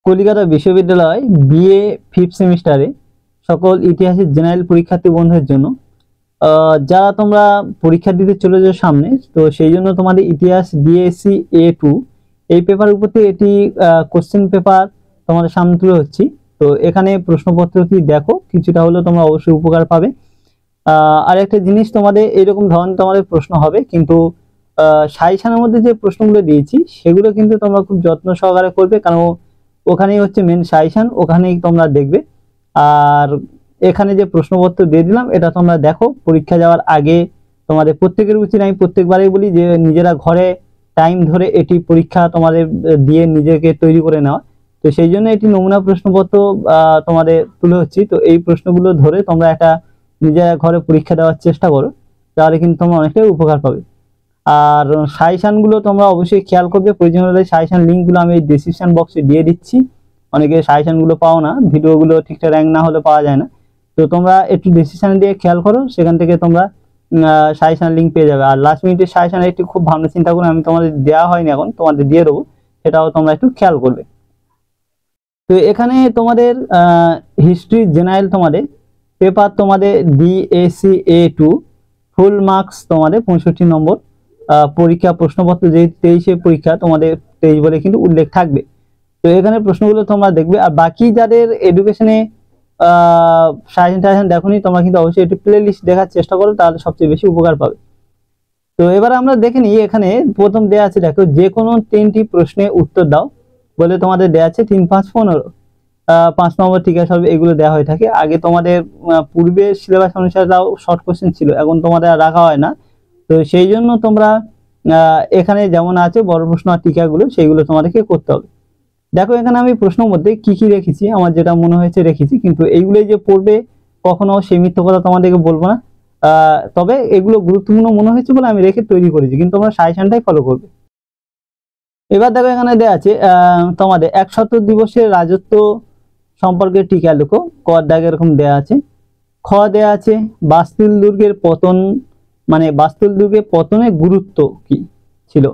কলিকাতা বিশ্ববিদ্যালয় BA fifth সেমিস্টারে সকল ইতিহাসের জেনারেল পরীক্ষার্থী বন্ধুদের জন্য যারা তোমরা পরীক্ষা দিতে চলেছো সামনে, তো সেই জন্য তোমাদের ইতিহাস ডিএসসি A2 এই পেপারের উপর থেকে এটি কোশ্চেন পেপার তোমাদের সামনে তুলে হচ্ছি। তো এখানে প্রশ্নপত্রটি দেখো, কিছুটা হলেও তোমরা অবশ্যই উপকার পাবে। আর একটা জিনিস, তোমাদের এরকম ধরনের তোমাদের প্রশ্ন হবে, কিন্তু সাজেশনের মধ্যে যে প্রশ্নগুলো দিয়েছি সেগুলো কিন্তু তোমরা খুব যত্ন সহকারে করবে, কারণ ওখানেই হচ্ছে মেন সাজেশন, ওখানেই তোমরা দেখবে। আর এখানে যে প্রশ্নপত্র দিয়ে দিলাম এটা তোমরা দেখো পরীক্ষা যাওয়ার আগে। তোমাদের প্রত্যেকের উচিত, আমি প্রত্যেকবারই বলি যে নিজেরা ঘরে টাইম ধরে এটি পরীক্ষা তোমাদের দিয়ে নিজেকে তৈরি করে নেওয়া। তো সেই জন্য এটি নমুনা প্রশ্নপত্র তোমাদের তুলে হচ্ছি। তো এই প্রশ্নগুলো ধরে তোমরা একটা নিজেরা ঘরে পরীক্ষা দেওয়ার চেষ্টা করো, তাহলে কিন্তু তোমরা অনেকটাই উপকার পাবে। আর সাজেশন গুলো তোমরা অবশ্যই খেয়াল করবে, প্রয়োজন হলে সাজেশন লিঙ্ক গুলো আমি ডেসক্রিপশন বক্সে দিয়ে দিচ্ছি। অনেকে সাজেশন গুলো পাও না, ভিডিওগুলো ঠিকঠাক র্যাঙ্ক না হলে পাওয়া যায় না। তো তোমরা একটু ডেসক্রিপশন দিয়ে খেয়াল করো, সেখান থেকে তোমরা সাজেশন লিঙ্ক পেয়ে যাবে। আর লাস্ট মিনিটের সাজেশন একটু খুব ভালো চিন্তা করে, আমি তোমাদের দেওয়া হয়নি, এখন তোমাদের দিয়ে দেবো, সেটাও তোমরা একটু খেয়াল করবে। তো এখানে তোমাদের হিস্ট্রি জেনারেল তোমাদের পেপার তোমাদের ডিএসসি A2 ফুল মার্কস তোমাদের 65 নম্বর পরীক্ষা প্রশ্নপত্র, যে 23 পরীক্ষা তোমাদের 23 বলে কিন্তু উল্লেখ থাকবে। তো এখানে প্রশ্নগুলো তোমরা দেখবে। আর বাকি যাদের এডুকেশনে সাজেশন দেখোনি, তোমরা কিন্তু অবশ্যই একটু প্লে লিস্ট দেখার চেষ্টা করো, তাহলে সবচেয়ে বেশি উপকার পাবে। তো এবার আমরা দেখে নিই, এখানে প্রথম দেওয়া আছে, দেখো যে কোনো 3টি প্রশ্নে উত্তর দাও বলে তোমাদের দেওয়া আছে 3, 5, 15 5 নম্বর টিকা সলভ, এগুলো দেওয়া হয়ে থাকে। আগে তোমাদের পূর্বে সিলেবাস অনুসারে তাও শর্ট কোশ্চেন ছিল, এখন তোমাদের রাখা হয় না। তো সেই জন্য তোমরা এখানে যেমন আছে বড় প্রশ্ন আর টিকাগুলো, সেইগুলো তোমাদেরকে করতে হবে। দেখো এখানে আমি প্রশ্নের মধ্যে কি কি রেখেছি, আমার যেটা মনে হয়েছে রেখেছি, কিন্তু এইগুলোই যে পড়বে কখনো সেই মিথ্যে কথা তোমাদেরকে বলবো না। তবে এগুলো গুরুত্বপূর্ণ মনে হয়েছে বলে আমি রেখে তৈরি করেছি, কিন্তু তোমরা সাজেশনটাই ফলো করবে। এবার দেখো এখানে দেওয়া আছে তোমাদের 170 দিবসের রাজত্ব সম্পর্কে টিকা লেখো। ক দাগে এরকম দেওয়া আছে। খ দেওয়া আছে বাস্তুল দুর্গের পতন, মানে বাস্তুল দুর্গের পতনের গুরুত্ব কি ছিল।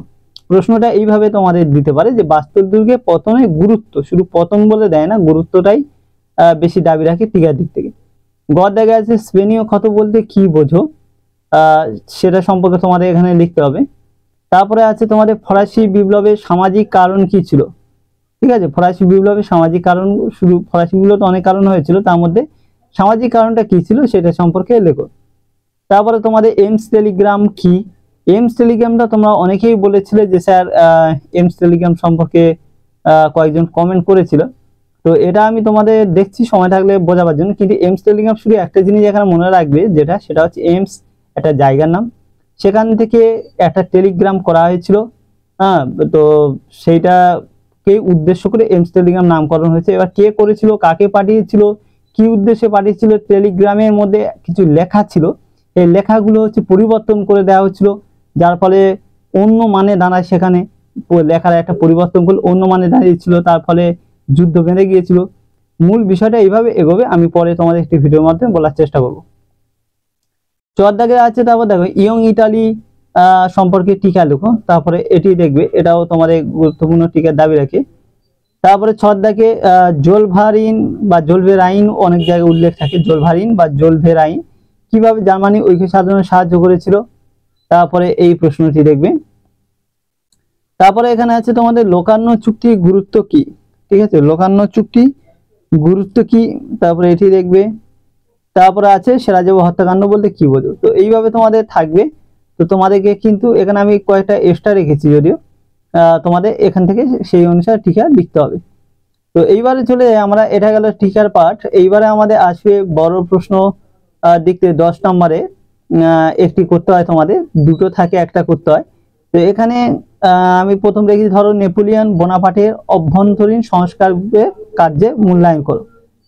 প্রশ্নটা এইভাবে তোমাদের দিতে পারে যে বাস্তুল দুর্গের পতনের গুরুত্ব, শুধু পতন বলে দেয় না, গুরুত্বটাই বেশি দাবি রাখে টিকার দিক থেকে। গ দেখা আছে স্পেনীয় ক্ষত বলতে কি বোঝো, সেটা সম্পর্কে তোমাদের এখানে লিখতে হবে। তারপরে আছে তোমাদের ফরাসি বিপ্লবের সামাজিক কারণ কি ছিল। ঠিক আছে, ফরাসি বিপ্লবের সামাজিক কারণ, শুধু ফরাসি বিপ্লব তো অনেক কারণ হয়েছিল, তার মধ্যে সামাজিক কারণটা কি ছিল সেটা সম্পর্কে লেখো। তারপরে তোমাদের এমস টেলিগ্রাম কি। এমস টেলিগ্রামটা তোমরা অনেকেই বলেছিলে যে স্যার এমস টেলিগ্রাম সম্পর্কে কয়েকজন কমেন্ট করেছিল। তো এটা আমি তোমাদের দেখছি সময় থাকলে বোঝাবার জন্য, কিন্তু এমস টেলিগ্রাম শুধু একটা জিনিস এখানে মনে রাখবে, সেটা হচ্ছে এমস একটা জায়গার নাম, সেখান থেকে একটা টেলিগ্রাম করা হয়েছিল। হ্যাঁ, তো সেইটা কে উদ্দেশ্য করে এমস টেলিগ্রাম নামকরণ হয়েছে। এবার কে করেছিল, কাকে পাঠিয়েছিল, কি উদ্দেশ্যে পাঠিয়েছিল, টেলিগ্রামের মধ্যে কিছু লেখা ছিল, এই লেখাগুলো হচ্ছে পরিবর্তন করে দেওয়া হচ্ছিল, যার ফলে অন্য মানে দাঁড়ায়, সেখানে লেখার একটা পরিবর্তন করলে অন্য মানে দাঁড়িয়েছিল, তার ফলে যুদ্ধ বেঁধে গিয়েছিল। মূল বিষয়টা এইভাবে এগোবে, আমি পরে তোমাদের একটি ভিডিওর মাধ্যমে বলার চেষ্টা করবো। চর দাগে আছে, তারপর দেখো ইয়ং ইটালি সম্পর্কে টিকা লেখো, তারপরে এটি দেখবে, এটাও তোমাদের গুরুত্বপূর্ণ টিকার দাবি রাখে। তারপরে ছদ্মাকে জোলভারিন বা জোলভেরাইন অনেক জায়গায় উল্লেখ থাকে, জোলভারিন বা জোলভেরাইন কিভাবে জার্মানি ঐক্য সাধনে সাহায্য করেছিল, তারপরে এই প্রশ্নটি দেখবে। তারপরে এখানে আছে তোমাদের লোকারণ্য চুক্তির গুরুত্ব কি। ঠিক আছে, লোকারণ্য চুক্তি গুরুত্ব কি, তারপরে এটি দেখবে। তারপরে আছে সেরাজেবু হত্যাকাণ্ড বলতে কি বোঝো। তো এইভাবে তোমাদের থাকবে। তো তোমাদেরকে কিন্তু এখানে আমি কয়েকটা এক্সট্রা রেখেছি, যদিও তোমাদের এখান থেকে সেই অনুসারে টিকা লিখতে হবে। তো এইবারে চলে আমরা, এটা গেল টিকার পার্ট। এইবারে আমাদের আসবে বড় প্রশ্ন দেখতে 10 নম্বরে একটি করতে হয়, তোমাদের দুটো থাকে, একটা করতে হয়। তো এখানে আমি প্রথম রেখেছি, ধরো নেপোলিয়ন বোনাপার্টের অভ্যন্তরীণ সংস্কার কার্যে মূল্যায়ন করো।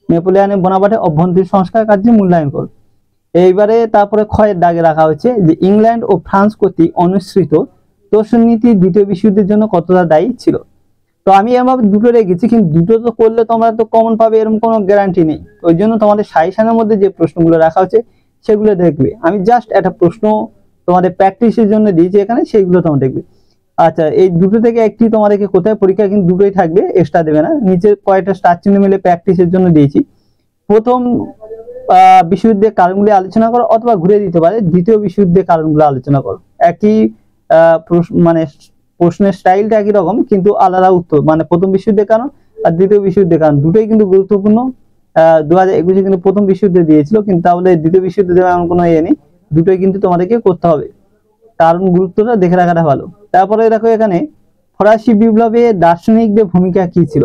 নেপোলিয়নের বোনাপার্টের অভ্যন্তরীণ সংস্কার কার্যে মূল্যায়ন করো। এইবারে তারপরে ক্ষয়ের দাগে রাখা হচ্ছে যে ইংল্যান্ড ও ফ্রান্স কর্তৃক অনুসৃত তোষণ নীতি দ্বিতীয় বিশ্বযুদ্ধের জন্য কতটা দায়ী ছিল। তো আমি এভাবে দুটো রেখেছি, কিন্তু দুটো তো করলে তোমরা তো কমন পাবে এরকম কোনো গ্যারান্টি নেই। ওই জন্য তোমাদের সাজেশনের মধ্যে যে প্রশ্নগুলো রাখা হচ্ছে সেগুলো দেখবে। আমি জাস্ট একটা প্রশ্ন তোমাদের প্র্যাকটিসের জন্য দিয়েছি এখানে, সেইগুলো তোমরা দেখবে। আচ্ছা, এই দুটো থেকে একটি তোমাদেরকে কোথায় পরীক্ষা কিন্তু দুটোই থাকবে, এক্সট্রা দেবে না। নিচে কয়েকটা স্টার চিহ্ন মিলে প্র্যাকটিসের জন্য দিয়েছি। প্রথম বিশ্বযুদ্ধের কারণগুলি আলোচনা করো, অথবা ঘুরে দিতে পারে দ্বিতীয় বিশ্বযুদ্ধের কারণগুলো আলোচনা করো। একই মানে প্রশ্নের স্টাইলটা একই রকম কিন্তু আলাদা উত্তর, মানে প্রথম বিশ্বযুদ্ধের কারণ আর দ্বিতীয় বিশ্বযুদ্ধের কারণ দুটোই কিন্তু গুরুত্বপূর্ণ। 2021 কিন্তু প্রথম বিশ্বযুদ্ধে দিয়েছিল, কিন্তু তাহলে দ্বিতীয় বিশ্বযুদ্ধে দেওয়ার এমন কোনো ইয়ে নেই, দুটোই কিন্তু তোমাদেরকে করতে হবে, কারণ গুরুত্বটা দেখে রাখাটা ভালো। তারপরে দেখো এখানে ফরাসি বিপ্লবে দার্শনিকদের ভূমিকা কি ছিল।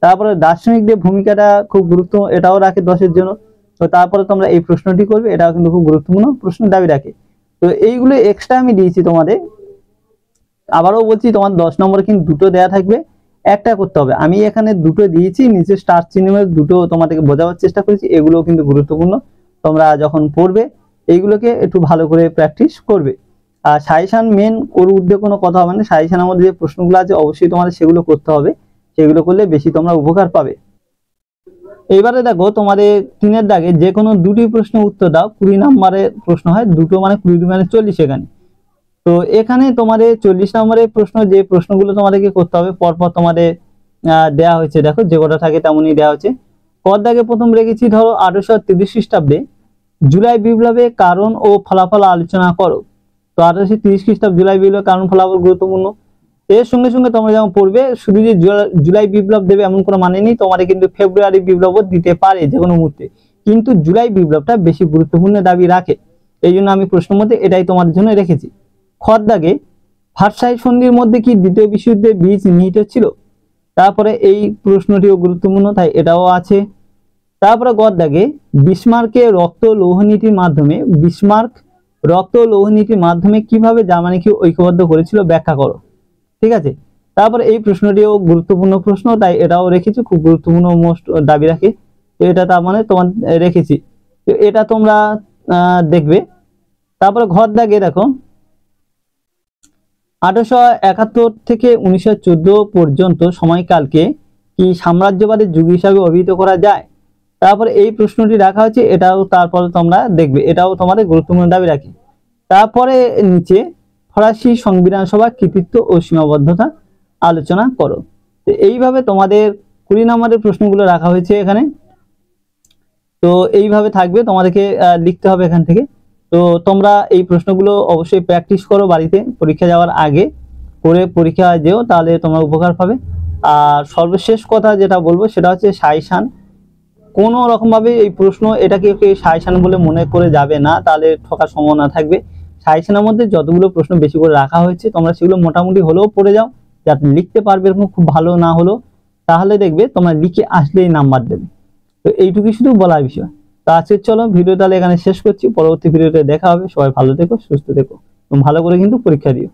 তারপরে দার্শনিকদের ভূমিকাটা খুব গুরুত্ব, এটাও রাখে 10-এর জন্য। তো তারপরে তোমরা এই প্রশ্নটি করবে, এটাও কিন্তু খুব গুরুত্বপূর্ণ প্রশ্ন দাবি রাখে। তো এইগুলো এক্সট্রা আমি দিয়েছি তোমাদের। আবারও বলছি, তোমার 10 নম্বরে কিন্তু দুটো দেয়া থাকবে, একটা করতে হবে। আমি এখানে দুটো দিয়েছি, নিচে স্টার চিহ্নের দুটো তোমাদেরকে বোঝাবার চেষ্টা করেছি, এগুলো কিন্তু গুরুত্বপূর্ণ। তোমরা যখন পড়বে এইগুলোকে একটু ভালো করে প্র্যাকটিস করবে। আর সাজেশন মেন ওর ঊর্ধ্বে কোনো কথা হবে না, সাজেশনের মধ্যে যে প্রশ্নগুলো আছে অবশ্যই তোমাদের সেগুলো করতে হবে, সেগুলো করলে বেশি তোমরা উপকার পাবে। এবারে দেখো তোমাদের 3-এর দাগে যে কোনো দুটি প্রশ্ন উত্তর দাও, 20 নম্বরের প্রশ্ন হয়, দুটো মানে 20 মানে 40 এখানে। তো এখানে তোমাদের 40 নম্বরের প্রশ্ন, যে প্রশ্নগুলো তোমাদেরকে করতে হবে পরপর তোমাদের দেয়া হয়েছে, দেখো যে কটা থাকে তেমনই দেওয়া হয়েছে। কর দাগে প্রথম রেখেছি ধরো 1830 খ্রিস্টাব্দে জুলাই বিপ্লবের কারণ ও ফলাফল আলোচনা করো। তো 1830 খ্রিস্টাব্দ জুলাই বিপ্লবের কারণ ফলাফল গুরুত্বপূর্ণ। এর সঙ্গে সঙ্গে তোমরা যেমন পড়বে, শুধু যে জুলাই বিপ্লব দেবে এমন কোনো মানে নেই, তোমাদের কিন্তু ফেব্রুয়ারি বিপ্লবও দিতে পারে যে কোনো মুহূর্তে, কিন্তু জুলাই বিপ্লবটা বেশি গুরুত্বপূর্ণ দাবি রাখে, এই জন্য আমি প্রশ্নের মধ্যে এটাই তোমাদের জন্য রেখেছি। খর দাগে ভার্সাই সন্ধির মধ্যে কি দ্বিতীয় বিশ্বযুদ্ধের বীজ নিহিত ছিল। তারপরে এই প্রশ্নটিও গুরুত্বপূর্ণ, তাই এটাও আছে। তারপরে গদ দাগে বিসমার্কের রক্ত লৌহ নীতির মাধ্যমে, বিসমার্ক রক্ত লৌহ নীতির মাধ্যমে কিভাবে জার্মানিকে ঐক্যবদ্ধ করেছিল ব্যাখ্যা করো। ঠিক আছে, তারপরে এই প্রশ্নটিও গুরুত্বপূর্ণ প্রশ্ন, তাই এটাও রেখেছি, খুব গুরুত্বপূর্ণ মোস্ট দাবি রাখে। তো এটা তার মানে তোমার রেখেছি, তো এটা তোমরা দেখবে। তারপরে ঘর দাগে দেখো 1871 থেকে 1914 পর্যন্ত সময়কালকে কি সাম্রাজ্যবাদের যুগ হিসাবে অভিহিত করা যায়। তারপরে এই প্রশ্নটি রাখা হয়েছে, এটাও তারপরে তোমরা দেখবে, এটাও তোমাদের গুরুত্বপূর্ণ দাবি রাখে। তারপরে নিচে ফরাসি সংবিধান সভার কৃতিত্ব ও সীমাবদ্ধতা আলোচনা করো। তো এইভাবে তোমাদের 20 নম্বরের প্রশ্নগুলো রাখা হয়েছে এখানে। তো এইভাবে থাকবে, তোমাদেরকে লিখতে হবে এখান থেকে। তো তোমরা এই প্রশ্নগুলো অবশ্যই প্র্যাকটিস করো বাড়িতে, পরীক্ষা যাওয়ার আগে করে পরীক্ষা যেও, তাহলে তোমরা উপকার পাবে। আর সর্বশেষ কথা যেটা বলবো সেটা হচ্ছে সাজেশন। কোনো রকম ভাবে এই প্রশ্ন এটাকে সাজেশন বলে মনে করে যাবে না, তাহলে ঠকার সম্ভাবনা থাকবে। সাজেশনের মধ্যে যতগুলো প্রশ্ন বেশি করে রাখা হয়েছে তোমরা সেগুলো মোটামুটি হলেও পড়ে যাও, যাতে লিখতে পারবে, এরকম খুব ভালো না হলো তাহলে দেখবে তোমরা লিখে আসলেই নাম্বার দেবে। তো এইটুকুই শুধু বলার বিষয়। তো আজকে চলো ভিডিও তাহলে এখানে শেষ করছি, পরবর্তী ভিডিওতে দেখা হবে। সবাই ভালো থেকো, সুস্থ থেকো এবং ভালো করে কিন্তু পরীক্ষা দিও।